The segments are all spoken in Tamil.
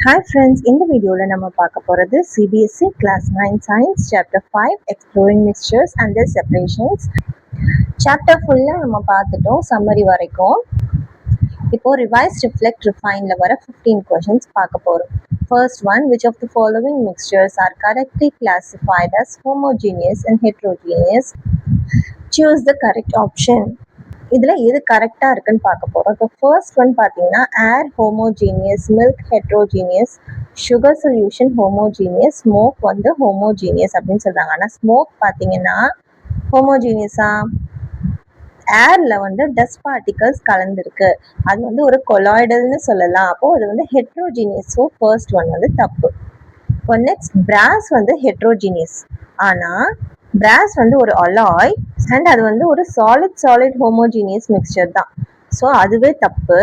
Hi friends, in the video la nama paaka poradhu CBSE class 9 science chapter 5 exploring mixtures and their separations. Chapter full la nama paathutom summary varaikum. Ipo revise, reflect, refine la vara 15 questions paaka porom. First one, which of the following mixtures are correctly classified as homogeneous and heterogeneous? Choose the correct option. இதில் எது கரெக்டாக இருக்குன்னு பார்க்க போகிறோம். இப்போ ஃபர்ஸ்ட் ஒன் பார்த்தீங்கன்னா air homogeneous, milk heterogeneous, sugar solution homogeneous, smoke வந்து ஹோமோஜீனியஸ் அப்படின்னு சொல்கிறாங்க. ஆனால் ஸ்மோக் பார்த்தீங்கன்னா ஹோமோஜீனியஸா, ஏரில் வந்து டஸ்ட் பார்ட்டிகல்ஸ் கலந்துருக்கு, அது வந்து ஒரு கொலாய்டல்னு சொல்லலாம். அப்போது அது வந்து ஹெட்ரோஜீனியஸ். ஸோ ஃபர்ஸ்ட் ஒன் வந்து தப்பு. இப்போ நெக்ஸ்ட் பிராஸ் வந்து ஹெட்ரோஜீனியஸ், ஆனால் பிராஸ் வந்து ஒரு அலாய் அண்ட் அது வந்து ஒரு சாலிட் ஹோமோஜீனியஸ் மிக்சர் தான். ஸோ அதுவே தப்பு.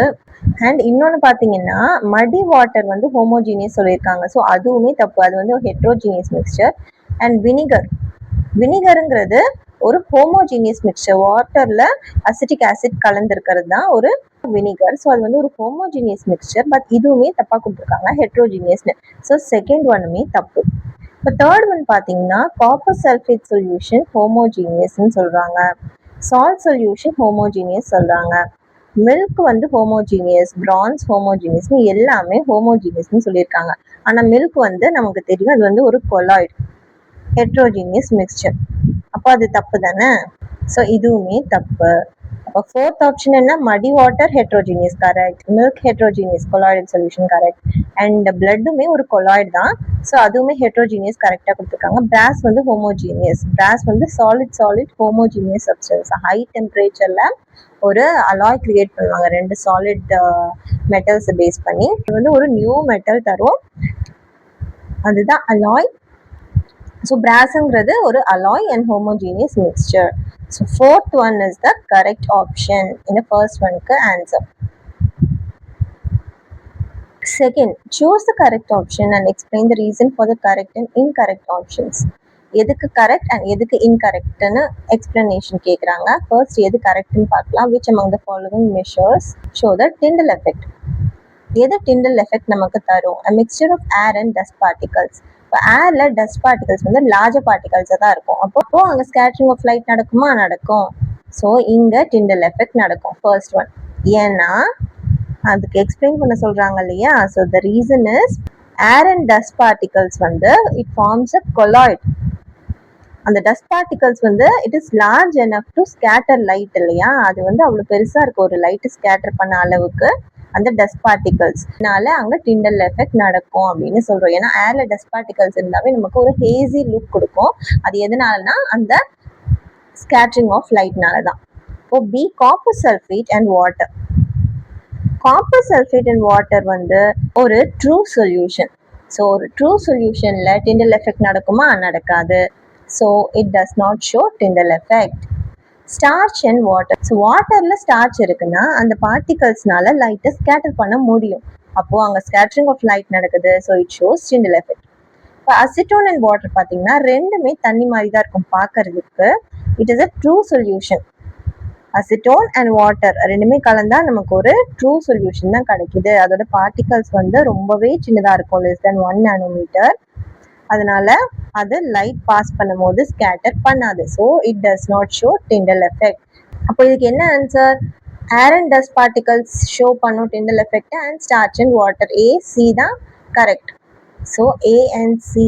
அண்ட் இன்னொன்று பார்த்தீங்கன்னா மடி வாட்டர் வந்து ஹோமோஜீனியஸ் சொல்லியிருக்காங்க. ஸோ அதுவுமே தப்பு, அது வந்து ஹெட்ரோஜீனியஸ் மிக்சர். அண்ட் வினிகருங்கிறது ஒரு ஹோமோஜீனியஸ் மிக்சர், வாட்டர்ல அசிட்டிக் ஆசிட் கலந்துருக்கிறது தான் ஒரு வினிகர். ஸோ அது வந்து ஒரு ஹோமோஜீனியஸ் மிக்சர், பட் இதுவுமே தப்பாக கொடுத்துருக்காங்க ஹெட்ரோஜீனியஸ்னு. ஸோ செகண்ட் ஒன்னுமே தப்பு. இப்போ தேர்ட் ஒன் பார்த்தீங்கன்னா காப்பர் சல்ஃபேட் சொல்யூஷன் ஹோமோஜீனியஸ்ன்னு சொல்கிறாங்க, சால்ட் சொல்யூஷன் ஹோமோஜீனியஸ் சொல்கிறாங்க, மில்க் வந்து ஹோமோஜீனியஸ், பிரான்ஸ் ஹோமோஜீனியஸ்னு எல்லாமே ஹோமோஜீனியஸ்னு சொல்லியிருக்காங்க. ஆனால் மில்க் வந்து நமக்கு தெரியும் அது வந்து ஒரு கொலாய்டு ஹெட்ரோஜீனியஸ் மிக்சர். அப்போ அது தப்பு தானே. ஸோ இதுவுமே தப்பு. அப்போ ஃபோர்த் ஆப்ஷன் என்ன, muddy water heterogeneous correct, milk heterogeneous colloidal solution correct, and பிளட்டுமே ஒரு கொலாய்டு தான். ஸோ அதுவுமே ஹெட்ரோஜீனியஸ் கரெக்டாக கொடுத்துருக்காங்க. பிராஸ் வந்து ஹோமோஜீனியஸ், பிராஸ் வந்து சாலிட் ஹோமோஜீனியஸ் சப்ஸ்டன்ஸ். ஹை டெம்பரேச்சரில் ஒரு அலாய் கிரியேட் பண்ணுவாங்க ரெண்டு சாலிட் மெட்டல்ஸை பேஸ் பண்ணி, இது வந்து ஒரு நியூ மெட்டல் தரும், அதுதான் அலாய். So brassங்கிறது ஒரு alloy and homogeneous mixture. So fourth one is the correct option in the first one க்கு answer. Second, choose the correct option and explain the reason for the correct and incorrect options. எதுக்கு கரெக்ட் அண்ட் எதுக்கு இன்கரெக்ட்னு எக்ஸ்பிளனேஷன் கேட்குறாங்க. ஃபர்ஸ்ட் எது கரெக்ட்னு பார்க்கலாம். which among the following measures show the Tyndall effect? எது Tyndall effect நமக்கு தரும்? a mixture of air and dust particles. இப்போ ஏரில் டஸ்ட் பார்ட்டிகல்ஸ் வந்து லார்ஜர் பார்ட்டிகல்ஸாக தான் இருக்கும். அப்போ அங்கே ஸ்கேட்டரிங் ஆஃப் லைட் நடக்குமா? நடக்கும். ஸோ இங்கே Tyndall எஃபெக்ட் நடக்கும் ஃபர்ஸ்ட் ஒன். ஏன்னா அதுக்கு எக்ஸ்பிளைன் பண்ண சொல்கிறாங்க இல்லையா. So the reason is air and dust particles வந்து இட் ஃபார்ம்ஸ் அ கொலாய்ட். அந்த டஸ்ட் பார்ட்டிகல்ஸ் வந்து it is large enough to scatter light இல்லையா. அது வந்து அவ்வளோ பெருசாக இருக்கும், ஒரு லைட்டு ஸ்கேட்டர் பண்ண அளவுக்கு அந்த டஸ்ட் பார்ட்டிகல்ஸ்னால அங்கே Tyndall எஃபெக்ட் நடக்கும் அப்படின்னு சொல்கிறோம். ஏன்னா ஏர்ல டஸ்ட் பார்ட்டிகல்ஸ் இருந்தாவே நமக்கு ஒரு ஹேசி லுக் கொடுக்கும். அது எதனாலனா அந்த ஸ்கேட்டரிங் ஆஃப் லைட்னால தான். இப்போ B copper sulphate and water. Copper sulphate and water வந்து ஒரு ட்ரூ சொல்யூஷன். ஸோ ஒரு ட்ரூ சொல்யூஷனில் Tyndall எஃபெக்ட் நடக்குமா? நடக்காது. So it does not show Tyndall effect. Starch and water. So வாட்டரில் ஸ்டார்ச் இருக்குன்னா அந்த பார்ட்டிகல்ஸ்னால லைட்டை ஸ்கேட்டர் பண்ண முடியும். அப்போது அங்கே ஸ்கேட்டரிங் ஆஃப் லைட் நடக்குது. So it shows Tyndall effect. இப்போ அசிட்டோன் அண்ட் வாட்டர் பார்த்தீங்கன்னா ரெண்டுமே தண்ணி மாதிரி தான் இருக்கும் பார்க்கறதுக்கு. It is a true solution. Acetone and water ரெண்டுமே கலந்தா நமக்கு ஒரு ட்ரூ சொல்யூஷன் தான் கிடைக்குது. அதோட பார்ட்டிகல்ஸ் வந்து ரொம்பவே சின்னதாக இருக்கும், லெஸ் தென் 1 nanometer. அதனால அது லைட் பாஸ் பண்ணும்போது ஸ்கேட்டர் பண்ணாது. So it does not show Tyndall effect. அப்போ இதுக்கு என்ன answer? Air and dust particles show பண்ணும் Tyndall effect and starch and water. A C தான் correct. So A and C.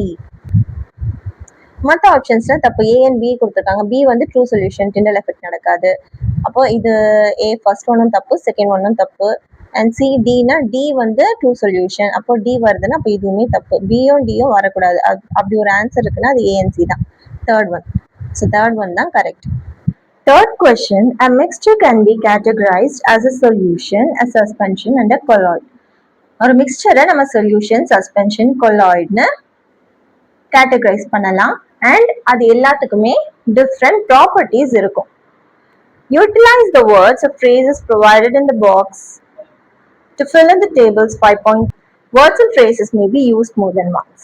மற்ற ஆப்ஷன்ஸ்ல தப்பு. ஏ அண்ட் பி கொடுத்துருக்காங்க. பி வந்து ட்ரூ சொல்யூஷன், Tyndall எஃபெக்ட் நடக்காது. அப்போ இது ஏ ஃபர்ஸ்ட் ஒன்னும் தப்பு, செகண்ட் ஒன்னும் தப்பு. அண்ட் சி டினா டி வந்து ட்ரூ சொல்யூஷன். அப்போ டி வருதுன்னா அப்போ இதுவுமே தப்பு. பியும் டியும் வரக்கூடாது. அப்படி ஒரு ஆன்சர் இருக்குன்னா அது ஏஎன்சி தான். Third one. So third one தான் correct. Third question, a mixture can be categorized as a solution, a suspension and a colloid. ஒரு மிக்சரை நம்ம சொல்யூஷன், சஸ்பென்ஷன், கொலாய்ட்னு கேட்டகரைஸ் பண்ணலாம். அண்ட் அது எல்லாத்துக்குமே டிஃப்ரெண்ட் ப்ராப்பர்ட்டிஸ் இருக்கும். Utilize the words or phrases provided in the box to fill in the tables 5 point. Words and phrases may be used more than once.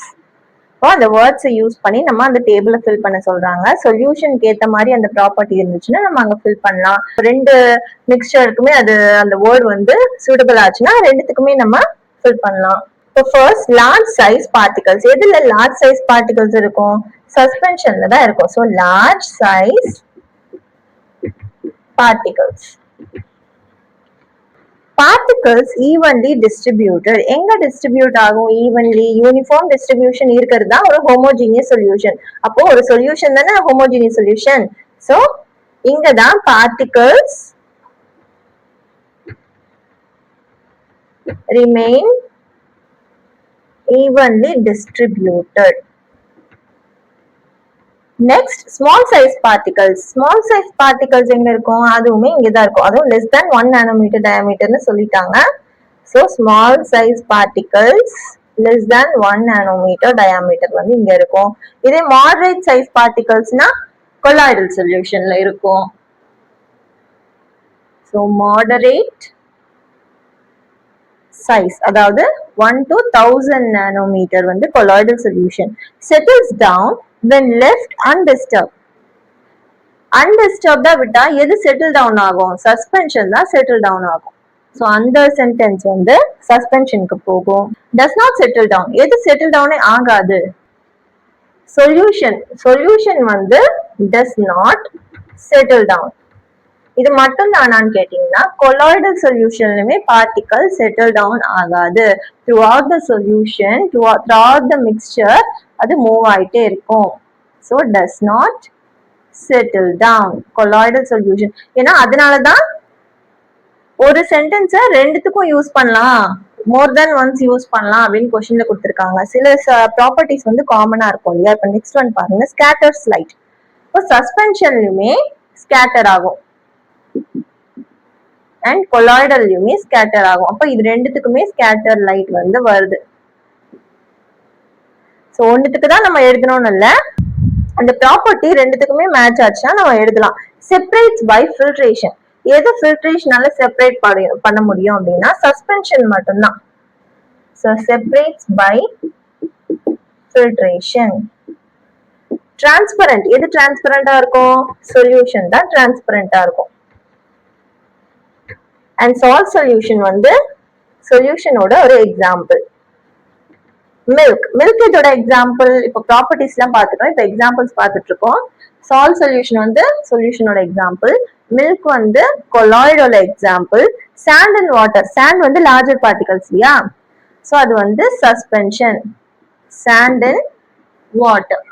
இப்போ அந்த வேர்ட்ஸை யூஸ் பண்ணி நம்ம அந்த டேபிளை ஃபில் பண்ண சொல்றாங்க. சொல்யூஷனுக்கு ஏற்ற மாதிரி அந்த ப்ராப்பர்ட்டி இருந்துச்சுன்னா நம்ம அங்கே ஃபில் பண்ணலாம். ரெண்டு மிக்சருக்குமே அது அந்த வேர்டு வந்து சூட்டபிள் ஆச்சுன்னா ரெண்டுத்துக்குமே நம்ம ஃபில் பண்ணலாம். இப்போ ஃபர்ஸ்ட் லார்ஜ் சைஸ் பார்ட்டிகல்ஸ். எதுல லார்ஜ் சைஸ் பார்ட்டிகல்ஸ் இருக்கும்? சஸ்பென்ஷன்ல தான் இருக்கும். So large size particles. Particles evenly distributed. எங்க distribute ஆகும்? evenly uniform distribution இருக்கிறது தான் ஒரு homogeneous solution. அப்போ ஒரு solution தானே homogeneous solution. So இங்க தான் particles remain evenly distributed. Next, small size particles. Small size particles எங்க இருக்கும்? அதுவுமே இங்க தான் இருக்கும். அதுவும் less than 1 nanometer diameter னு சொல்லிட்டாங்க. So small size particles less than 1 nanometer diameter வந்து இங்க இருக்கும். இதே moderate size particlesனா colloidal solutionல இருக்கும். So moderate size, அதாவது 1 to 1000 nanometer வந்து colloidal solution settles down when left undisturbed. Undisturbed விட்டா எது settle down ஆகும்? Suspension தான் settle down ஆகும். So அந்த sentence வந்து suspensionக்கு போகும். Does not settle down. எது settle down ஆகாது? Solution வந்து does not settle down. இது மட்டும் தானான்னு கேட்டீங்கன்னா colloidal solutionலுமே particle settle down ஆகாது. Throughout the solution, throughout the mixture அது மூவ் ஆயிட்டே இருக்கும். So does not settle down. Colloidal solution. ஏன்னா அதனாலதான் ஒரு சென்டென்ஸை ரெண்டுத்துக்கும் யூஸ் பண்ணலாம், மோர் தென் ஒன்ஸ் யூஸ் பண்ணலாம் அப்படின்னு கொஸ்டின்ல கொடுத்துருக்காங்க. சில ப்ராப்பர்ட்டிஸ் வந்து காமனா இருக்கும் இல்லையா? இப்ப நெக்ஸ்ட் ஒன் பாருங்க, ஸ்கேட்டர் லைட். இப்போ சஸ்பென்ஷன்லயுமே ஸ்கேட்டர் ஆகும் அண்ட் கொலாய்டல்லையுமே ஸ்கேட்டர் ஆகும். அப்ப இது ரெண்டுத்துக்குமே ஸ்கேட்டர் லைட் வந்து வருது. ஸோ ஒன்றுத்துக்கு தான் நம்ம எழுதணும்னு இல்லை, அந்த ப்ராப்பர்ட்டி ரெண்டுத்துக்குமே மேட்ச் ஆச்சுன்னா நம்ம எழுதலாம். Separates by filtration. எது ஃபில்ட்ரேஷனால செப்பரேட் பண்ண முடியும் அப்படின்னா சஸ்பென்ஷன் மட்டும்தான். So separates by filtration. Transparent, எது டிரான்ஸ்பரண்டா இருக்கும்? சொல்யூஷன் தான் டிரான்ஸ்பரண்டா இருக்கும். அண்ட் சால்ட் சொல்யூஷன் வந்து சொல்யூஷனோட ஒரு எக்ஸாம்பிள். மில்க் இதோட எக்ஸாம்பிள். இப்போ ப்ராப்பர்ட்டிஸ் எல்லாம் பார்த்துட்டோம், இப்போ எக்ஸாம்பிள்ஸ் பார்த்துட்டு இருக்கோம். சால்ட் சொல்யூஷன் வந்து சொல்யூஷனோட எக்ஸாம்பிள், மில்க் வந்து கொலாய்டோட example. Sand and water, sand வந்து லார்ஜர் பார்ட்டிகல்ஸ் இல்லையா? ஸோ அது வந்து suspension. Sand and water.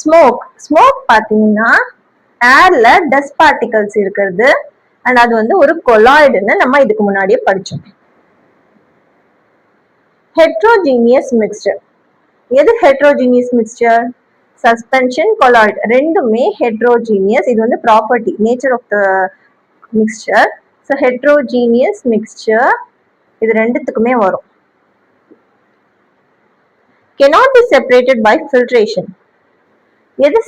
Smoke பார்த்தீங்கன்னா ஏர்ல டஸ்ட் பார்ட்டிகல்ஸ் இருக்கிறது அண்ட் அது வந்து ஒரு கொலாய்டுன்னு நம்ம இதுக்கு முன்னாடியே படிச்சோம். Heterogeneous mixture. எது ஹெட்ரோஜீனியஸ் மிக்ஸ்சர்? சஸ்பென்ஷன், கொலாய்டு ரெண்டுமே ஹெட்ரோஜீனியஸ். இது வந்து property, nature of the mixture. So heterogeneous mixture இது ரெண்டுத்துக்குமே வரும். cannot be separated by filtration. எது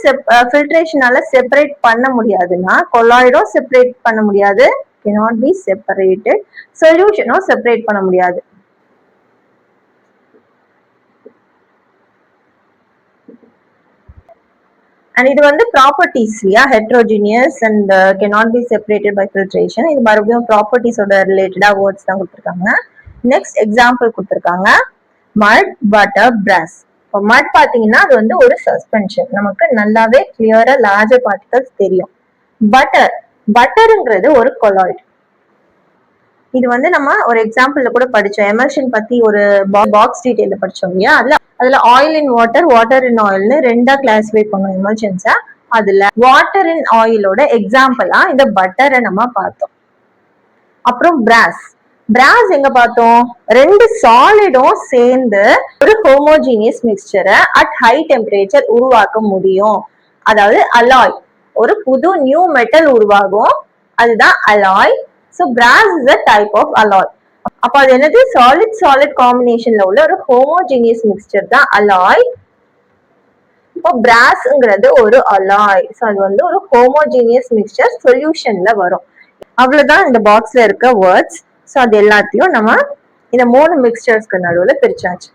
ஃபில்ட்ரேஷனால செப்பரேட் பண்ண முடியாதுன்னா கொலாய்டும் செப்பரேட் பண்ண முடியாது, cannot be separated. சொல்யூஷனும் செப்பரேட் பண்ண முடியாது. அண்ட் இது வந்து ப்ராப்பர்ட்டிஸ் இல்லையா? Heterogeneous and cannot be separated by filtration. இது மறுபடியும் ப்ராப்பர்ட்டிஸோட ரிலேட்டடா வேர்ட்ஸ் தான் கொடுத்துருக்காங்க. நெக்ஸ்ட் எக்ஸாம்பிள் கொடுத்துருக்காங்க, மட், பட்டர், பிராஸ். இப்போ மட் பாத்தீங்கன்னா அது வந்து ஒரு சஸ்பென்ஷன், நமக்கு நல்லாவே கிளியரா லார்ஜர் பார்ட்டிகல்ஸ் தெரியும். பட்டருங்கிறது ஒரு கொலாய்டு. இது வந்து நம்ம ஒரு எக்ஸாம்பிள்ல கூட படிச்சோம், எமல்ஷன் பத்தி ஒரு பாக்ஸ் டீடைல்ல படிச்சோம் இல்லையா? அதுல oil in water, water in ஆயில்னு ரெண்டா கிளாசிஃபை பண்ணுவோம் எமல்ஷன்ஸா. அதுல வாட்டர் இன் ஆயிலோட எக்ஸாம்பிளா இந்த பட்டரை நம்ம பார்த்தோம். அப்புறம் பிராஸ் எங்க பார்த்தோம்? ரெண்டு சாலிடும் சேர்ந்து ஒரு ஹோமோஜீனியஸ் மிக்சரை அட் ஹை டெம்பரேச்சர் உருவாக்க முடியும். அதாவது அலாய், ஒரு புது நியூ மெட்டல் உருவாகும், அதுதான் alloy. So brass is a type of alloy. அப்ப அது என்னது? சாலிட் காம்பினேஷன்ல உள்ள ஒரு ஹோமோஜீனியஸ் மிக்சர் தான் அலாய். இப்போ பிராஸ்ங்கிறது ஒரு அலாய். ஸோ அது வந்து ஒரு ஹோமோஜீனியஸ் மிக்சர் சொல்யூஷன்ல வரும். அவ்வளவுதான் இந்த பாக்ஸ்ல இருக்க வேர்ட்ஸ். ஸோ அது எல்லாத்தையும் நம்ம இந்த 3 மிக்சர்ஸ்க்கு நடுவில் பிரிச்சாச்சு.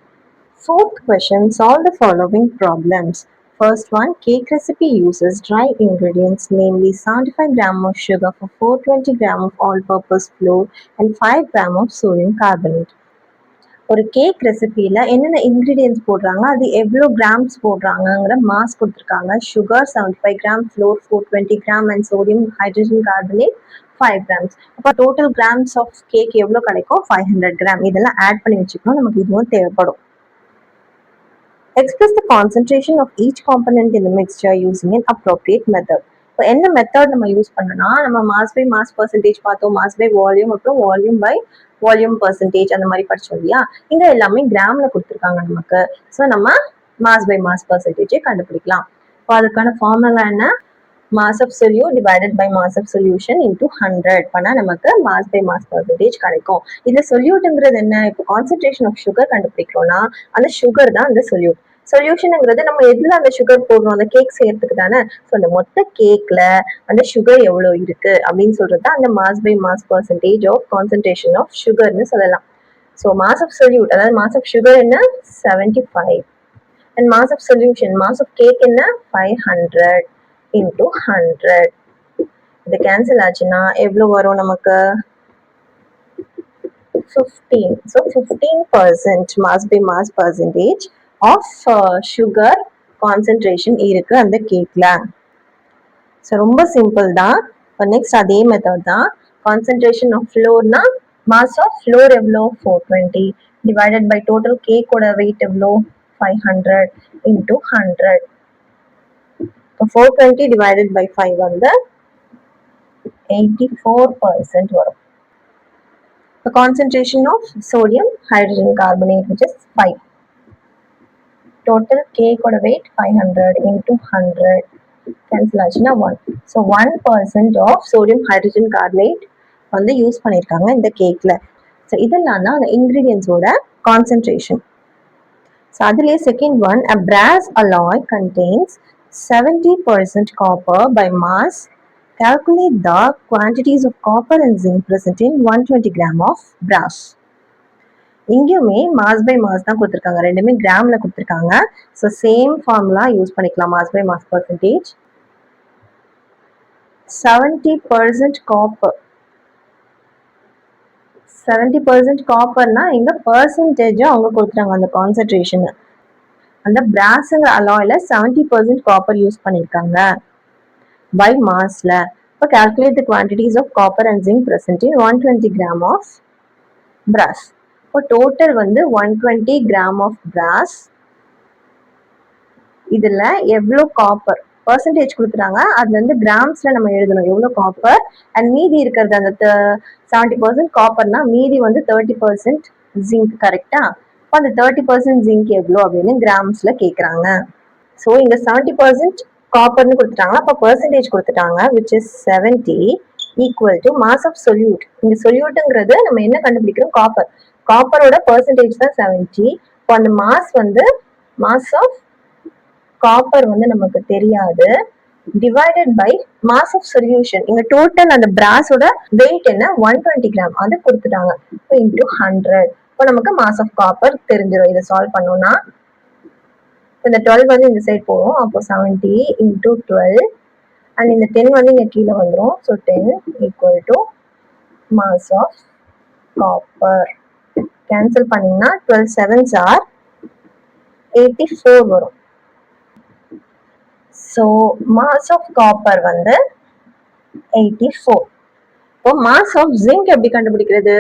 Fourth question, solve the following problems. First one, cake recipe uses dry ingredients, namely 75 gram of sugar for 420 gram of all-purpose flour and 5 gram of sodium carbonate. ஒரு கேக் ரெசிபியில் என்னென்ன இன்க்ரீடியன்ஸ் போடுறாங்க, அது எவ்வளோ கிராம்ஸ் போடுறாங்கங்கிற மாஸ் கொடுத்துருக்காங்க. Sugar 75 gram, floor 420 gram and sodium hydrogen carbonate 5 grams. அப்போ டோட்டல் கிராம்ஸ் ஆஃப் கேக் எவ்வளோ கிடைக்கும்? 500 கிராம். இதெல்லாம் ஆட் பண்ணி வச்சுக்கணும், நமக்கு இதுவும் தேவைப்படும். Express the concentration of each component in the mixture using an appropriate method. இப்போ என்ன மெத்தட் நம்ம யூஸ் பண்ணனா, நம்ம மாஸ் பை மாஸ் பர்சன்டேஜ் பார்த்தோம், மாஸ் பை வால்யூம், அப்புறம் வால்யூம் பை வால்யூம் பர்சன்டேஜ் அந்த மாதிரி படிச்சோம் இல்லையா. இங்க எல்லாமே கிராம்ல கொடுத்துருக்காங்க நமக்கு. ஸோ நம்ம மாஸ் பை மாஸ் பர்சன்டேஜை கண்டுபிடிக்கலாம். இப்போ அதுக்கான ஃபார்முலா என்ன? Mass of solute divided by mass of solution into 100 பண்ணா நமக்கு மாஸ் பை மாஸ் பர்சன்டேஜ் கிடைக்கும். இந்த சொல்யூட்ங்கிறது என்ன? இப்போ கான்சென்ட்ரேஷன் ஆஃப் சுகர் கண்டுபிடிக்கிறோம்னா அந்த சுகர் தான் அந்த சொல்யூட். சொல்யூஷனுங்கிறது நம்ம எதுல அந்த சுகர் போடுறோம்? அந்த கேக் செய்யறதுக்கு தானே. ஸோ அந்த மொத்த கேக்ல அந்த சுகர் எவ்வளோ இருக்கு அப்படின்னு சொல்றது அந்த mass by mass percentage of concentration of சுகர்னு சொல்லலாம். ஸோ மாஸ் ஆஃப் சொல்யூட் அதாவது மாஸ் ஆஃப் சுகர் என்ன? 75 and mass of solution mass of cake என்ன? 500 into 100. இது கேன்சல் ஆச்சுன்னா எவ்வளோ வரும் நமக்கு? 15. So 15% mass by mass percentage of sugar concentration இருக்கு அந்த கேக்ல. ஸோ ரொம்ப சிம்பிள் தான். இப்போ நெக்ஸ்ட் அதே மெத்தட் தான். கான்சென்ட்ரேஷன் ஆஃப் ஃப்ளோர்னா மாஸ் ஆஃப் ஃப்ளோர் எவ்வளோ? 420 டிவைடட் பை டோட்டல் கேக்கோட வெயிட் எவ்வளோ? 500 into 100. இப்போ 420 டிவைடட் பை 5 வந்து 84% வரும். The concentration of sodium hydrogen carbonate, which is 5. Total cake oda weight 500 into 100 cancel ஆச்சுன்னா 1. So 1% of sodium hydrogen carbonate வந்து யூஸ் பண்ணியிருக்காங்க இந்த கேக்ல. ஸோ இதெல்லாம் தான் அந்த இன்க்ரீடியன்ஸோட கான்சென்ட்ரேஷன். ஸோ அதுலேயே second one, a brass alloy contains 70% copper by mass. Calculate the quantities of copper and zinc present in 120 gram of brass. இங்கேயுமே மாஸ் பை மாஸ் தான் கொடுத்துருக்காங்க, ரெண்டுமே கிராம்ல கொடுத்துருக்காங்க. ஸோ சேம் ஃபார்முலா யூஸ் பண்ணிக்கலாம். Mass by mass percentage 70% copper. 70% காப்பர்னா இங்க பர்சன்டேஜ் அவங்க கொடுத்துட்டாங்க அந்த கான்சென்ட்ரேஷன். அந்த பிராஸ்ங்கிற அலாய்ல 70% காப்பர் யூஸ் பண்ணியிருக்காங்க by massல. இப்போ calculate the quantities of copper and zinc present in 120 gram of brass. இப்போ total வந்து 120 gram of brass. இதுல எவ்வளோ காப்பர் பர்சன்டேஜ் கொடுத்துறாங்க, அதுல இருந்து கிராம்ஸ்ல நம்ம எழுதணும் எவ்வளோ காப்பர். அண்ட் மீதி இருக்கிறது அந்த 70% காப்பர்னா மீதி வந்து 30% ஜிங்க். கரெக்டா? இப்போ அந்த 30% ஜிங்க் எவ்வளோ அப்படின்னு கிராம்ஸ்ல கேட்குறாங்க. ஸோ இங்க 70% காப்பர்னு கொடுத்துட்டாங்க, அப்போ பர்சன்டேஜ் கொடுத்துட்டாங்க which is 70 equal to mass of solute. இந்த சொல்யூட்டுங்கிறது நம்ம என்ன கண்டுபிடிக்கிறோம்? காப்பர். காப்பரோட பர்சன்டேஜ் தான் 70. இப்போ அந்த மாஸ் வந்து மாஸ் ஆஃப் காப்பர் வந்து நமக்கு தெரியாது, divided by mass of solution. இங்க டோட்டல் அந்த பிராஸோட வெயிட் என்ன? 120 கிராம் அது கொடுத்துட்டாங்க. இப்போ இன்டூ 100. இப்போ நமக்கு மாஸ் ஆஃப் காப்பர் தெரிஞ்சிடும். இதை சால்வ் பண்ணோம்னா இந்த 12 வந்து இந்த சைட் போகும். அப்போ 70 into 12 அண்ட் இந்த 10 வந்து இங்க கீழே வந்துடும். So 10 equal to mass of copper. Cancel பண்ணீங்கன்னா 12 7s are 84 வரும். ஸோ மாஸ் ஆஃப் காப்பர் வந்து 84. இப்போ மாஸ் ஆஃப் ஜிங்க் எப்படி கண்டுபிடிக்கிறது?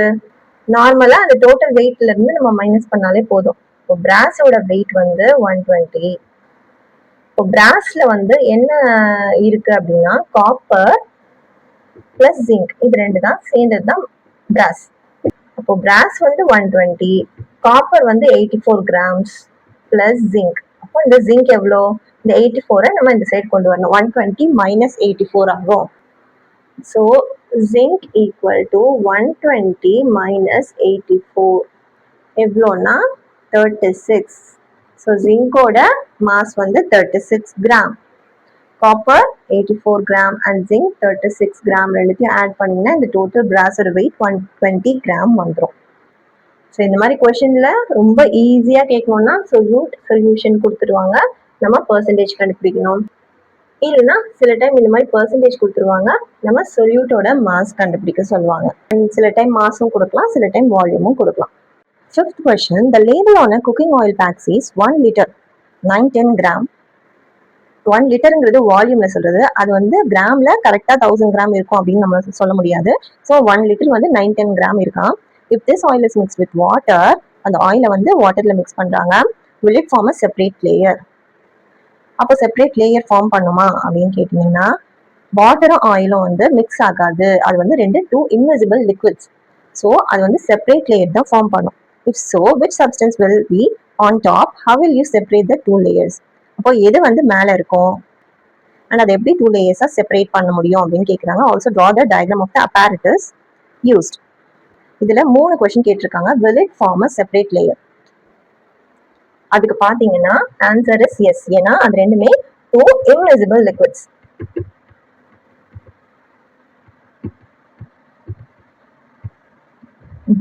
நார்மலா அந்த டோட்டல் வெயிட்ல இருந்து நம்ம மைனஸ் பண்ணாலே போதும். இப்போ பிராஸோட வெயிட் வந்து 120. இப்போ பிராஸ்ல வந்து என்ன இருக்கு அப்படின்னா காப்பர் பிளஸ் ஜிங்க், இது ரெண்டு தான் சேர்ந்தது தான் பிராஸ். அப்போ பிராஸ் வந்து 120, காப்பர் வந்து 84 கிராம்ஸ் பிளஸ் ஜிங்க். அப்போ இந்த ஜிங்க் எவ்வளோ? இந்த 84 நம்ம இந்த சைடு கொண்டு வரணும். 120 minus 84 ஆகும். So zinc equal to 120 minus 84 எவ்வளோனா 36. ஸோ ஜிங்கோட மாஸ் வந்து 36 gram, copper 84 gram and zinc 36 gram. ரெண்டுத்தையும் ஆட் பண்ணிங்கன்னா இந்த டோட்டல் பிராஸோட வெயிட் 120 கிராம் வந்துடும். ஸோ இந்த மாதிரி கொஸ்டின்ல ரொம்ப ஈஸியாக கேட்கணும்னா சொல்யூஷன் கொடுத்துருவாங்க, நம்ம பர்சன்டேஜ் கண்டுபிடிக்கணும். இல்லைன்னா சில டைம் இந்த மாதிரி பர்சன்டேஜ் கொடுத்துருவாங்க, நம்ம சொல்யூட்டோட மாஸ் கண்டுபிடிக்க சொல்லுவாங்க. சில டைம் மாஸும் கொடுக்கலாம், சில டைம் வால்யூமும் கொடுக்கலாம். Fifth question, the label on a cooking oil pack says 1 liter 910 gram. 1 லிட்டருங்கிறது வால்யூம்ல சொல்றது, அது வந்து கிராம்ல கரெக்டா 1000 கிராம் இருக்கும் அப்படின்னு நம்ம சொல்ல முடியாது. ஸோ 1 லிட்டர் வந்து 910 கிராம் இருக்கான். If this oil is mix with water, அந்த ஆயிலை வந்து வாட்டர்ல மிக்ஸ் பண்றாங்க, will it form a separate layer? அப்போ செப்பரேட் லேயர் ஃபார்ம் பண்ணுமா அப்படின்னு கேட்டீங்கன்னா, வாட்டரும் ஆயிலும் வந்து மிக்ஸ் ஆகாது, அது வந்து டூ இன்விசிபிள் லிக்விட்ஸ். ஸோ அது வந்து செப்பரேட் லேயர் தான் ஃபார்ம் பண்ணும். If so which substance will be on top, how will you separate the 2 layers? அப்போ எது வந்து மேலே இருக்கும் அண்ட் அதை எப்படி 2 லேயர்ஸாக செப்பரேட் பண்ண முடியும் அப்படின்னு கேட்குறாங்க. Also draw the diagram of the apparatus used. இதில் 3 கொஸ்டின் கேட்டிருக்காங்க. will it form a separate layer? அதுக்கு பார்த்தீங்கன்னா ஆன்சர் இஸ் எஸ். ஏன்னா அது ரெண்டுமே 2 invisible liquids.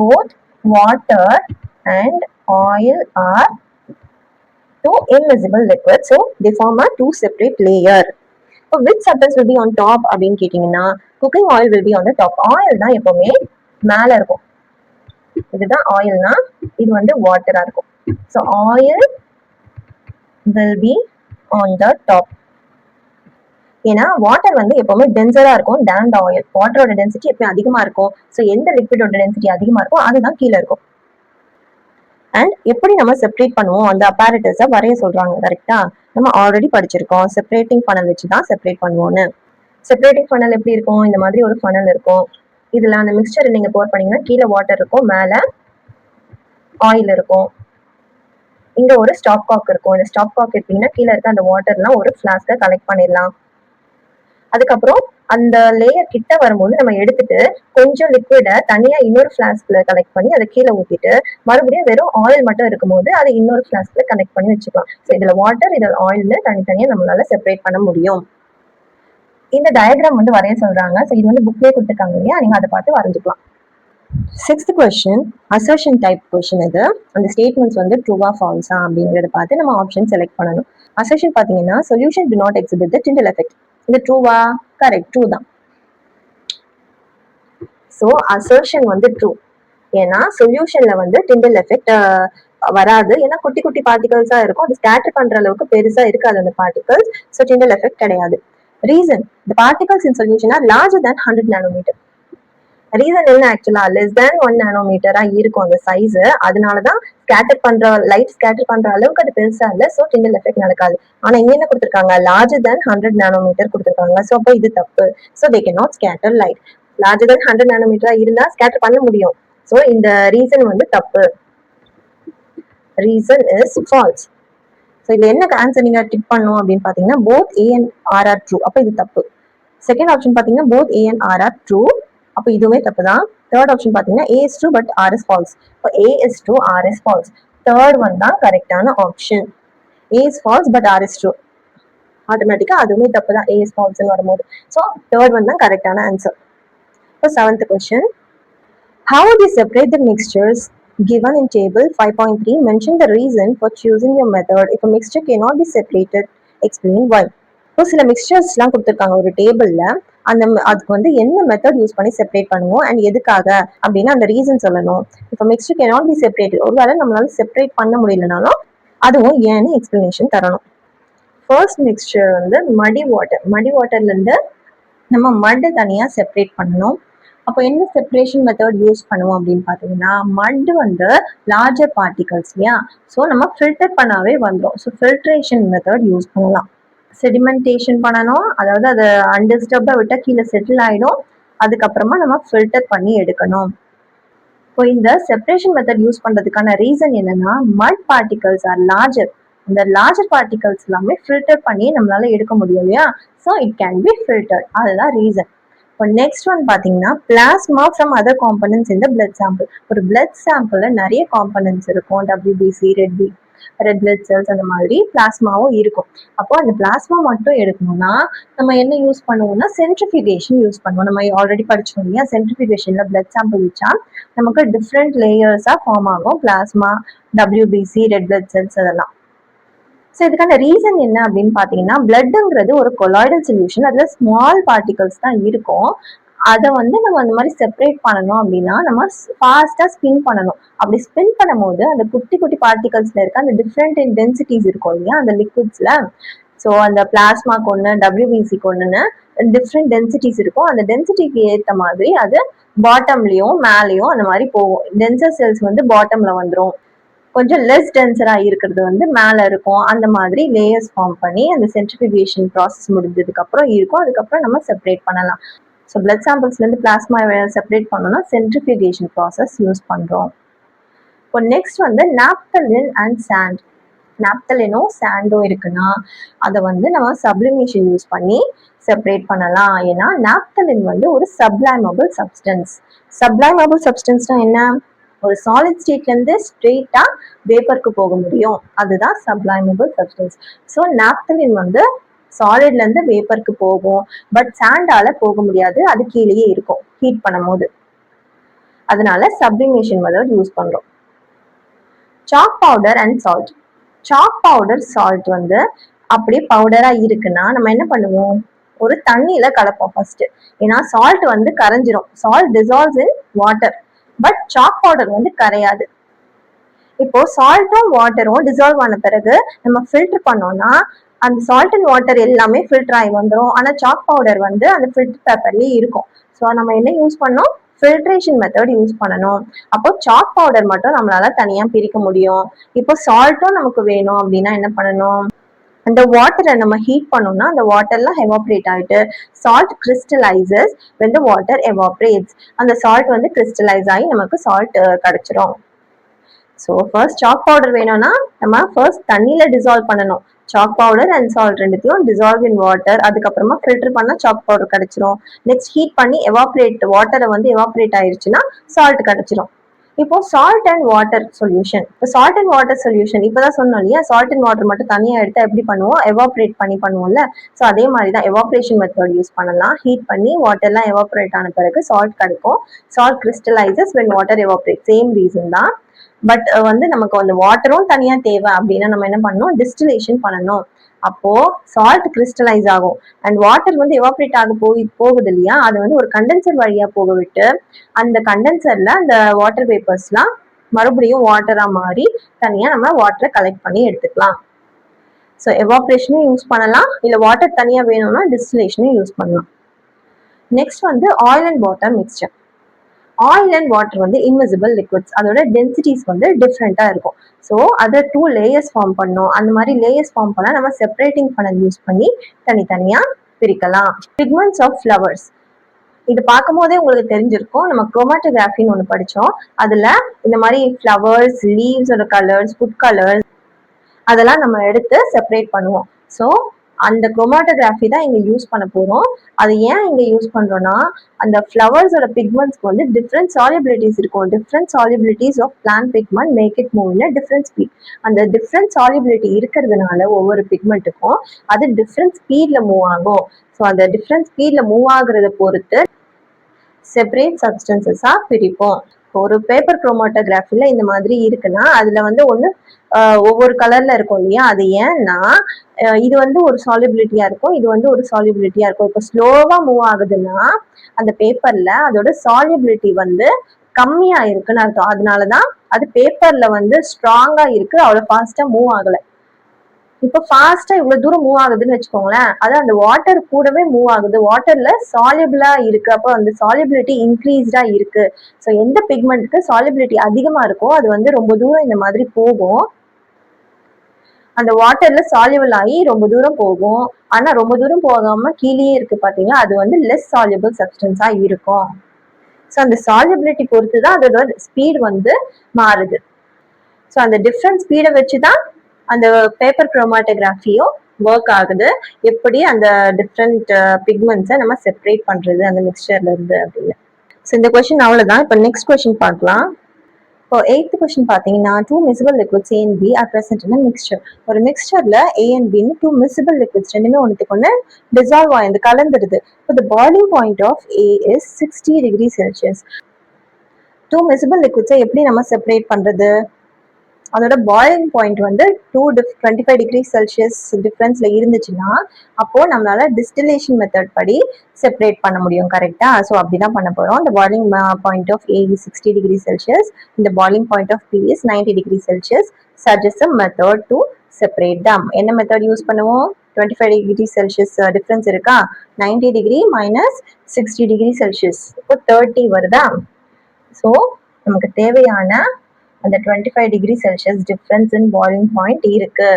Both water and oil are 2 invisible liquids, so they form a 2 separate layer. So which substance will be on top அப்படின்னு கேட்டீங்கன்னா, cooking oil will be on the top. Oil தான் எப்பவுமே மேல இருக்கும். இதுதான் ஆயில்னா, இது வந்து வாட்டரா இருக்கும். So oil will be on the top. ஏன்னா வாட்டர் வந்து எப்பவுமே டென்சரா இருக்கும் than the oil. வாட்டரோட டென்சிட்டி எப்பயும் அதிகமா இருக்கும். ஸோ எந்த லிக்விடோட டென்சிட்டி அதிகமா இருக்கும் அதுதான் கீழே இருக்கும். அண்ட் எப்படி நம்ம செப்பரேட் பண்ணுவோம் அந்த apparatus வரைய சொல்றாங்க. கரெக்டா? நம்ம ஆல்ரெடி படிச்சிருக்கோம், செப்பரேட்டிங் ஃபனல் வச்சு தான் செப்பரேட் பண்ணுவோம்னு. செப்பரேட்டிங் ஃபனல் எப்படி இருக்கும்? இந்த மாதிரி ஒரு ஃபனல் இருக்கும். இதுல அந்த மிக்சர் நீங்க போர் பண்ணீங்கன்னா கீழே வாட்டர் இருக்கும், மேல ஆயில் இருக்கும். இங்க ஒரு ஸ்டாப் காக் இருக்கும். இந்த ஸ்டாப் காக் எடுத்தீங்கன்னா கீழே இருக்க அந்த வாட்டர்லாம் ஒரு ஃபிளாஸ்க கலெக்ட் பண்ணிடலாம். அதுக்கப்புறம் அந்த லேயர் கிட்ட வரும்போது நம்ம எடுத்துட்டு கொஞ்சம் லிக்விட தனியா இன்னொரு ஃபிளாஸ்க்ல கலெக்ட் பண்ணி அதை கீழே ஊத்திட்டு மறுபடியும் வெறும் ஆயில் மட்டும் இருக்கும்போது அதை இன்னொரு ஃபிளாஸ்க்ல கனெக்ட் பண்ணி வச்சுக்கலாம். ஸோ இதுல வாட்டர், இதுல ஆயில்னு தனித்தனியா நம்மளால செப்பரேட் பண்ண முடியும். இந்த டயக்ராம் வந்து வரைய சொல்றாங்க. ஸோ இது வந்து புக்லேயே கொடுத்துருக்காங்க இல்லையா, நீங்க அதை பார்த்து வரைஞ்சிக்கலாம். Sixth question assertion type question. இது அந்த ஸ்டேட்மெண்ட்ஸ் வந்து ட்ரூவா ஃபால்ஸா அப்படிங்கிறத பார்த்து நம்ம ஆப்ஷன் செலக்ட் பண்ணணும். அசர்ஷன் பார்த்தீங்கன்னா solution do not exhibit the Tyndall effect. இது ட்ரூவா? கரெக்ட், ட்ரூ தான். ஸோ அசர்ஷன் வந்து ட்ரூ. ஏன்னா சொல்யூஷன்ல வந்து டிண்டல் எஃபெக்ட் வராது. ஏன்னா குட்டி குட்டி பார்ட்டிகல்ஸா இருக்கும், அது ஸ்கேட்டர் பண்ற அளவுக்கு பெருசா இருக்காது அந்த பார்ட்டிகல்ஸ். ஸோ டிண்டல் எஃபெக்ட் கிடையாது. ரீசன், த பார்ட்டிகல்ஸ் இன் சொல்யூஷன் ஆர் லார்ஜர் தேன் 100 நானோமீட்டர். ரீசன் என்ன? ஆக்சுவலா லெஸ் தேன் 1 நானோமீட்டரா இருக்கும் அந்த சைஸ். அதனாலதான் ஸ்கேட்டர் பண்ற லைட் ஸ்கேட்டர் பண்ற அளவுக்கு அது பெருசா இல்ல. சோ டிண்டல் எஃபெக்ட் நடக்காது. ஆனா இங்க என்ன கொடுத்திருக்காங்க? லார்ஜர் தேன் 100 நானோமீட்டர் கொடுத்திருக்காங்க. சோ அப்ப இது தப்பு. So they cannot scatter light. Larger தேன் 100 நானோமீட்டரா இருந்தா ஸ்கேட்டர் பண்ண முடியும். சோ இந்த ரீசன் வந்து தப்பு. Reason is false. சோ இதுல என்ன ஆன்சர் நீங்க டிக் பண்ணணும் அப்படின்னு பாத்தீங்கன்னா both A and R are true. அப்ப இது தப்பு. செகண்ட் ஆப்ஷன் பாத்தீங்கன்னா both A and R are true. அப்போ இதுவுமே தப்பு தான். தேர்ட் ஆப்ஷன் பாத்தீங்கன்னா A is true but R is false. இப்போ A is true, R is false. Third one தான் கரெக்டான option. A is false but R is true. ஆட்டோமேட்டிக்கா அதுவுமே தப்பு தான் A is false வரும்போது. ஸோ தேர்ட் ஒன் தான் கரெக்டான ஆன்சர். இப்போ seventh question, how would you separate the mixtures given in table 5.3? Mention the reason for choosing your method. If a mixture cannot be separated, explain why. இப்போ சில மிக்சர்ஸ்லாம் கொடுத்துருக்காங்க ஒரு டேபிள்ல, அந்த அதுக்கு வந்து என்ன மெத்தட் யூஸ் பண்ணி செப்பரேட் பண்ணுவோம் அண்ட் எதுக்காக அப்படின்னு அந்த ரீசன் சொல்லணும். இப்போ மிக்சர் கேனாட் பி செப்பரேட்டட், ஒருவேளை நம்மளால செப்பரேட் பண்ண முடியலனாலும் அதுவும் ஏன்னு எக்ஸ்பிளனேஷன் தரணும். ஃபர்ஸ்ட் மிக்சர் வந்து மடி வாட்டர். மடி வாட்டர்ல இருந்து நம்ம மட்டை தனியா செப்பரேட் பண்ணணும். அப்போ என்ன செப்பரேஷன் மெத்தட் யூஸ் பண்ணுவோம் அப்படின்னு பார்த்தீங்கன்னா, மட் வந்து லார்ஜர் பார்ட்டிகல்ஸ் இல்லையா, ஸோ நம்ம ஃபில்டர் பண்ணாவே வந்துடும். ஸோ ஃபில்ட்ரேஷன் மெத்தட் யூஸ் பண்ணலாம். செடிமெண்டேஷன் பண்ணணும், அதாவது அதை அன்டிஸ்டர்ப்டா விட்டா கீழே செட்டில் ஆயிடும். அதுக்கப்புறமா நம்ம ஃபில்டர் பண்ணி எடுக்கணும். இப்போ இந்த செப்பரேஷன் மெத்தட் யூஸ் பண்றதுக்கான ரீசன் என்னன்னா, மட் பார்ட்டிகல்ஸ் ஆர் லார்ஜர். இந்த லார்ஜர் பார்ட்டிகல்ஸ் எல்லாமே ஃபில்டர் பண்ணி நம்மளால எடுக்க முடியும் இல்லையா, so it can be filtered. அதுதான் ரீசன். இப்போ நெக்ஸ்ட் ஒன் பார்த்தீங்கன்னா பிளாஸ்மா ஃப்ரம் அதர் காம்பனன்ட்ஸ் இந்த பிளட் சாம்பிள். ஒரு பிளட் சாம்பிள்ல நிறைய காம்பனன்ட்ஸ் இருக்கும், WBC, ரெட் பிளட் செல்ஸ், அந்த மாதிரி பிளாஸ்மாவும் இருக்கும். அப்போ அந்த பிளாஸ்மா மட்டும் எடுக்கணும்னா நம்ம என்ன யூஸ் பண்ணுவோம்னா சென்ட்ரிஃபியூகேஷன் யூஸ் பண்ணுவோம். நம்ம ஆல்ரெடி படிச்சோம் இல்லையா, சென்ட்ரிஃபியூகேஷன்ல பிளட் சாம்பிள் வச்சா நமக்கு டிஃப்ரெண்ட் லேயர்ஸா ஃபார்ம் ஆகும் plasma, WBC, red blood cells அதெல்லாம். ஸோ இதுக்கான ரீசன் என்ன அப்படின்னு பார்த்தீங்கன்னா, பிளட்டுங்கிறது ஒரு கொலாய்டல் சொல்யூஷன், அதுல ஸ்மால் பார்ட்டிகல்ஸ் தான் இருக்கும். அதை வந்து நம்ம அந்த மாதிரி செப்பரேட் பண்ணணும் அப்படின்னா நம்ம ஃபாஸ்டா ஸ்பின் பண்ணணும். அப்படி ஸ்பின் பண்ணும்போது அந்த குட்டி குட்டி பார்ட்டிகல்ஸ்ல இருக்க அந்த டிஃப்ரெண்ட் டென்சிட்டிஸ் இருக்கும் இல்லையா அந்த லிக்விட்ஸ்ல. ஸோ அந்த பிளாஸ்மாக்கு ஒன்று, டபிள்யூபிசிக்கு ஒன்றுன்னு டிஃப்ரெண்ட் டென்சிட்டிஸ் இருக்கும். அந்த டென்சிட்டிக்கு ஏற்ற மாதிரி அது பாட்டம்லயும் மேலேயும் அந்த மாதிரி போகும். டென்சர் செல்ஸ் வந்து பாட்டம்ல வந்துடும், கொஞ்சம் லெஸ் டென்சரா இருக்கிறது வந்து மேல இருக்கும். அந்த மாதிரி லேயர்ஸ் ஃபார்ம் பண்ணி அந்த சென்ட்ரிஃபியூகேஷன் ப்ராசஸ் முடிஞ்சதுக்கு அப்புறம் இருக்கும். அதுக்கப்புறம் நம்ம செப்பரேட் பண்ணலாம். ஸோ பிளட் சாம்பிள்ஸ்ல இருந்து பிளாஸ்மா செப்பரேட் பண்ணணும்னா சென்ட்ரிஃபியூகேஷன் ப்ராசஸ் யூஸ் பண்றோம். இப்போ நெக்ஸ்ட் வந்து நாப்தலின் அண்ட் சாண்ட். நாப்தலினும் சாண்டும் இருக்குன்னா அதை வந்து நம்ம சப்ளிமேஷன் யூஸ் பண்ணி செப்பரேட் பண்ணலாம். ஏன்னா நாப்தலின் வந்து ஒரு சப்ளைமபிள் சப்ஸ்டன்ஸ். சப்ளைமபிள் சப்ஸ்டன்ஸ்னா என்ன? ஒரு சாலிட் ஸ்டேட்ல இருந்து ஸ்ட்ரெயிட்டா வேப்பருக்கு போக முடியும், அதுதான் சப்ளைமபிள் சப்ஸ்டன்ஸ். ஸோ நாப்தலின் வந்து சாலிட்ல இருந்து வேப்பருக்கு போகும், பட் சாண்டால போக முடியாது, அது கீழேயே இருக்கும் ஹீட் பண்ணும் போது. அதனால சப்ளிமேஷன் மெத்தட் யூஸ் பண்றோம். Chalk powder and salt. Chalk powder salt வந்து அப்படியே பவுடரா இருக்குன்னா நம்ம என்ன பண்ணுவோம், ஒரு தண்ணியில கலப்போம் ஃபர்ஸ்ட். ஏன்னா சால்ட் வந்து கரைஞ்சிரும். Salt dissolves in water, but chalk powder வந்து கரையாது. இப்போ சால்ட்டும் வாட்டரும் டிசால்வ் ஆன பிறகு நம்ம ஃபில்டர் பண்ணோம்னா அந்த சால்ட் அண்ட் வாட்டர் எல்லாமே ஃபில்டர் ஆகி வந்துடும். ஆனா சாக் பவுடர் வந்து அந்த ஃபில்டர் பேப்பர்லயே இருக்கும். ஸோ நம்ம என்ன யூஸ் பண்ணோம், ஃபில்ட்ரேஷன் மெத்தட் யூஸ் பண்ணணும். அப்போ சாக் பவுடர் மட்டும் நம்மளால தனியா பிரிக்க முடியும். இப்போ சால்ட்டும் நமக்கு வேணும் அப்படின்னா என்ன பண்ணணும், அந்த வாட்டரை நம்ம ஹீட் பண்ணோம்னா அந்த வாட்டர்லாம் எவாப்ரேட் ஆகிட்டு salt crystallises when the water evaporates. அந்த சால்ட் வந்து கிறிஸ்டலைஸ் ஆகி நமக்கு சால்ட் கிடைச்சிரும். ஸோ ஃபர்ஸ்ட் சாக் பவுடர் வேணும்னா நம்ம ஃபர்ஸ்ட் தண்ணியில டிசால்வ் பண்ணணும். சாக் பவுடர் அண்ட் சால்ட் ரெண்டுத்தையும் டிசால்வ் இன் வாட்டர், அதுக்கப்புறமா ஃபில்டர் பண்ணா சாக் பவுடர் கிடைச்சிரும். நெக்ஸ்ட் ஹீட் பண்ணி எவாப்ரேட், வாட்டரை வந்து எவாப்ரேட் ஆயிடுச்சுன்னா சால்ட் கிடைச்சிரும். இப்போ சால்ட் அண்ட் வாட்டர் சொல்யூஷன். இப்போ சால்ட் அண்ட் வாட்டர் சொல்யூஷன் இப்போதான் சொன்னோம் இல்லையா, சால்ட் அண்ட் வாட்டர் மட்டும் தனியாக எடுத்தா எப்படி பண்ணுவோம், எவாப்ரேட் பண்ணி பண்ணுவோம்ல. ஸோ அதே மாதிரி தான் எவாப்ரேஷன் மெத்தட் யூஸ் பண்ணலாம். ஹீட் பண்ணி வாட்டர்லாம் எவாப்ரேட் ஆன பிறகு சால்ட் கிடைக்கும். Salt crystallises when water evaporates, same reason தான். பட் வந்து நமக்கு அந்த வாட்டரும் தனியா தேவை அப்படின்னா நம்ம என்ன பண்ணணும், டிஸ்டிலேஷன் பண்ணணும். அப்போ சால்ட் கிறிஸ்டலைஸ் ஆகும் அண்ட் வாட்டர் வந்து எவாப்ரேட் ஆக போகுது இல்லையா, அது வந்து ஒரு கண்டென்சர் வழியா போக விட்டு அந்த கண்டென்சர்ல அந்த வாட்டர் வேப்பர்ஸ்லாம் மறுபடியும் வாட்டரா மாறி தனியா நம்ம வாட்டரை கலெக்ட் பண்ணி எடுத்துக்கலாம். ஸோ எவாப்ரேஷனும் யூஸ் பண்ணலாம், இல்லை வாட்டர் தனியா வேணும்னா டிஸ்டிலேஷனும் யூஸ் பண்ணலாம். நெக்ஸ்ட் வந்து oil and water mixture. Oil and water வந்து இன்விசிபிள் லிக்விட்ஸ், அதோட டென்சிட்டிஸ் வந்து டிஃப்ரெண்டா இருக்கும். ஸோ அதை 2 லேயர்ஸ் ஃபார்ம் பண்ணோம். அந்த மாதிரி லேயர்ஸ் ஃபார்ம் பண்ணா நம்ம செப்பரேட்டிங் ஃபனல் யூஸ் பண்ணி தனித்தனியா பிரிக்கலாம். Pigments of flowers. இது பார்க்கும் போதே உங்களுக்கு தெரிஞ்சிருக்கும், நம்ம குரோமாட்டோகிராஃபின்னு ஒன்று படித்தோம். அதில் இந்த மாதிரி ஃப்ளவர்ஸ், லீவ்ஸோட கலர்ஸ், ஃபுட் கலர்ஸ் அதெல்லாம் நம்ம எடுத்து செப்பரேட் பண்ணுவோம். ஸோ அந்த குரோமாட்டோகிராஃபி தான் இங்கே யூஸ் பண்ண போகிறோம். அது ஏன் இங்கே யூஸ் பண்ணுறோன்னா, அந்த ஃப்ளவர்ஸோட பிக்மெண்ட்ஸ்க்கு வந்து டிஃப்ரெண்ட் சாலிபிலிட்டிஸ் இருக்கும். Different solubilities of plant pigment make it move in different speed. அந்த டிஃப்ரெண்ட் சாலிபிலிட்டி இருக்கிறதுனால ஒவ்வொரு பிக்மெண்ட்டுக்கும் அது டிஃப்ரெண்ட் ஸ்பீட்ல மூவ் ஆகும். ஸோ அந்த டிஃப்ரெண்ட் ஸ்பீட்ல மூவ் ஆகுறத பொறுத்து செப்பரேட் சப்ஸ்டன்சஸா பிரிப்போம். ஒரு பேப்பர் குரோமாட்டோகிராஃபில இந்த மாதிரி இருக்குன்னா அதுல வந்து ஒன்று ஒவ்வொரு கலர்ல இருக்கும் இல்லையா, அது ஏன்னா இது வந்து ஒரு சாலிபிலிட்டியா இருக்கும், இது வந்து ஒரு சாலிபிலிட்டியா இருக்கும். இப்போ ஸ்லோவா மூவ் ஆகுதுன்னா அந்த பேப்பர்ல அதோட சாலிபிலிட்டி வந்து கம்மியா இருக்குன்னு அர்த்தம். அதனாலதான் அது பேப்பர்ல வந்து ஸ்ட்ராங்கா இருக்கு, அவ்வளவு ஃபாஸ்டா மூவ் ஆகல. இப்போ ஃபாஸ்டா இவ்வளவு தூரம் மூவ் ஆகுதுன்னு வச்சுக்கோங்களேன், அது அந்த வாட்டர் கூடவே மூவ் ஆகுது, வாட்டர்ல சாலிபிளா இருக்கு, அப்போ அந்த சாலிபிலிட்டி இன்க்ரீஸ்டா இருக்கு. ஸோ எந்த பிக்மெண்ட்டுக்கு சாலிபிலிட்டி அதிகமா இருக்கோ அது வந்து ரொம்ப தூரம் இந்த மாதிரி போகும், அந்த வாட்டர்ல சால்யுபிள் ஆகி ரொம்ப தூரம் போகும். ஆனா ரொம்ப தூரம் போகாம கீழே இருக்கு பாத்தீங்கன்னா, அது வந்து லெஸ் சால்யுபிள் சப்ஸ்டன்ஸா இருக்கும். ஸோ அந்த சால்யுபிலிட்டி பொறுத்து தான் அதோட ஸ்பீட் வந்து மாறுது. ஸோ அந்த டிஃப்ரெண்ட் ஸ்பீடை வச்சுதான் அந்த பேப்பர் குரோமாட்டோகிராஃபியும் ஒர்க் ஆகுது. எப்படி அந்த டிஃப்ரெண்ட் பிக்மெண்ட்ஸை நம்ம செப்பரேட் பண்றது அந்த மிக்சர்ல இருந்து அப்படின்னு. ஸோ இந்த கொஸ்டின் அவ்வளவுதான். இப்போ நெக்ஸ்ட் கொஸ்டின் பார்க்கலாம். இப்போ 8th கொஸ்டின் பார்த்தீங்கன்னா, 2 miscible liquids A and B are present in a mixture. ஒரு மிக்சர்ல A and B 2 miscible liquids ரெண்டுமே ஒன்றுத்துக்கு ஒன்று டிசால்வ் ஆயிருந்து கலந்துடுது. இப்போ the boiling point of A is 60 degrees Celsius. 2 miscible liquids எப்படி நம்ம செப்பரேட் பண்றது? அதோட பாயிலிங் பாயிண்ட் வந்து 25 டிகிரி செல்சியஸ் டிஃப்ரென்ஸ்ல இருந்துச்சுன்னா அப்போ நம்மளால டிஸ்டிலேஷன் மெத்தட் படி செப்பரேட் பண்ண முடியும். கரெக்டா? ஸோ அப்படிதான் பண்ண போறோம். இந்த boiling point of A is 60 degree Celsius, இந்த boiling point of B is 90 degree Celsius. Suggest a method to separate them. என்ன மெத்தட் யூஸ் பண்ணுவோம்? 25 டிகிரி செல்சியஸ் டிஃபரன்ஸ் இருக்கா, 90 டிகிரி மைனஸ் 60 டிகிரி செல்சியஸ், இப்போ 30 வருதா. ஸோ நமக்கு தேவையான அந்த 25 டிகிரி செல்சியஸ் டிஃபரன்ஸ் இன் பாயிலிங் பாயிண்ட் இருக்கு.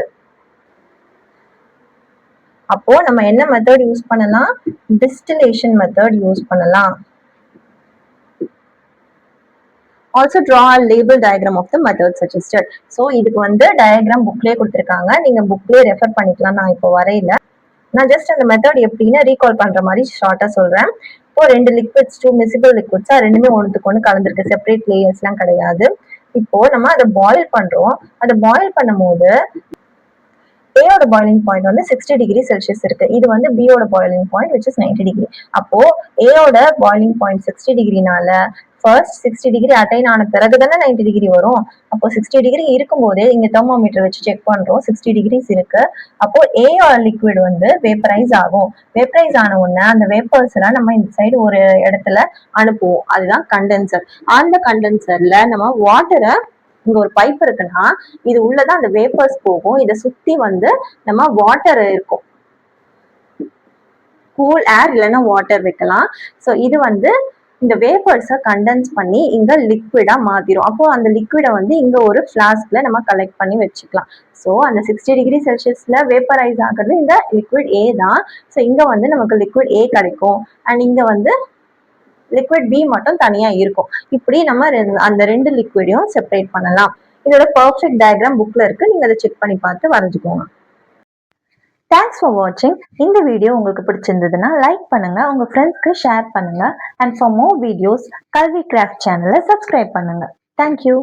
அப்போ நம்ம என்ன மெத்தட் யூஸ் பண்ணலாம்? டிஸ்டிலேஷன் மெத்தட் யூஸ் பண்ணலாம். Also draw a label diagram of the method suggested. So இதுக்கு வந்து டயக்ராம் புக்லயே கொடுத்துருக்காங்க, நீங்க புக்லயே ரெஃபர் பண்ணிக்கலாம். நான் இப்போ வரையில, நான் ஜஸ்ட் அந்த மெத்தட் எப்படின்னு ரீகால் பண்ற மாதிரி ஷார்ட்டா சொல்றேன். இப்போ 2 லிக்விட்ஸ், 2 மிசிபிள் லிக்விட்ஸா ரெண்டுமே ஒன்றுக்கு ஒன்று கலந்துருக்கு, செப்பரேட் லேயர்ஸ் எல்லாம் கிடையாது. இப்போ நம்ம அதை பாயில் பண்றோம். அதை பாயில் பண்ணும்போது ஏயோட பாயிலிங் பாயிண்ட் வந்து 60 டிகிரி செல்சியஸ் இருக்கு, இது வந்து பியோட boiling point which is 90 degree. அப்போ ஏயோட பாயிலிங் பாயிண்ட் 60 டிகிரினால ஃபர்ஸ்ட் 60 டிகிரி அட்டைன் ஆன பிறகு தானே 90 டிகிரி வரும். அப்போ 60 டிகிரி இருக்கும்போதே இங்க தெர்மோமீட்டர் வச்சு செக் பண்றோம், 60 டிகிரிஸ் இருக்கு. அப்போ ஏயோட லிக்விட் வந்து வேப்பரைஸ் ஆகும். வேப்பரைஸ் ஆன உடனே அந்த வேப்பர்ஸ் எல்லாம் நம்ம இந்த சைடு ஒரு இடத்துல அனுப்புவோம், அதுதான் கண்டென்சர். அந்த கண்டென்சர்ல நம்ம வாட்டரை, இங்க ஒரு பைப் இருக்குன்னா இது உள்ளதான் அந்த வேப்பர்ஸ் போகும், இதை சுத்தி வந்து நம்ம வாட்டர் இருக்கும், கூல் ஏர் இல்லைன்னா வாட்டர் வைக்கலாம். ஸோ இது வந்து இந்த வேப்பர்ஸை கண்டென்ஸ் பண்ணி இங்க லிக்விடா மாத்திரும். அப்போ அந்த லிக்விடை வந்து இங்க ஒரு ஃபிளாஸ்க்ல நம்ம கலெக்ட் பண்ணி வச்சுக்கலாம். ஸோ அந்த 60 டிகிரி செல்சியஸ்ல வேப்பரைஸ் ஆகுறது இந்த லிக்விட் ஏ தான். ஸோ இங்க வந்து நமக்கு லிக்விட் ஏ கிடைக்கும், அண்ட் இங்க வந்து லிக்விட் பி மட்டும் தனியா இருக்கும். இப்படி நம்ம அந்த ரெண்டு லிக்விடையும் செப்பரேட் பண்ணலாம். இதோட பர்ஃபெக்ட் டயக்ராம் புக்ல இருக்கு, நீங்க அதை செக் பண்ணி பார்த்து வரைஞ்சுக்கோங்க. தேங்க்ஸ் ஃபார் வாட்சிங். இந்த வீடியோ உங்களுக்கு பிடிச்சிருந்ததுன்னா லைக் பண்ணுங்க, உங்க ஃப்ரெண்ட்ஸ்க்கு ஷேர் பண்ணுங்க, அண்ட் ஃபார் மோர் வீடியோஸ் கல்வி கிராஃப்ட் சேனலை சப்ஸ்கிரைப் பண்ணுங்க. தேங்க்யூ.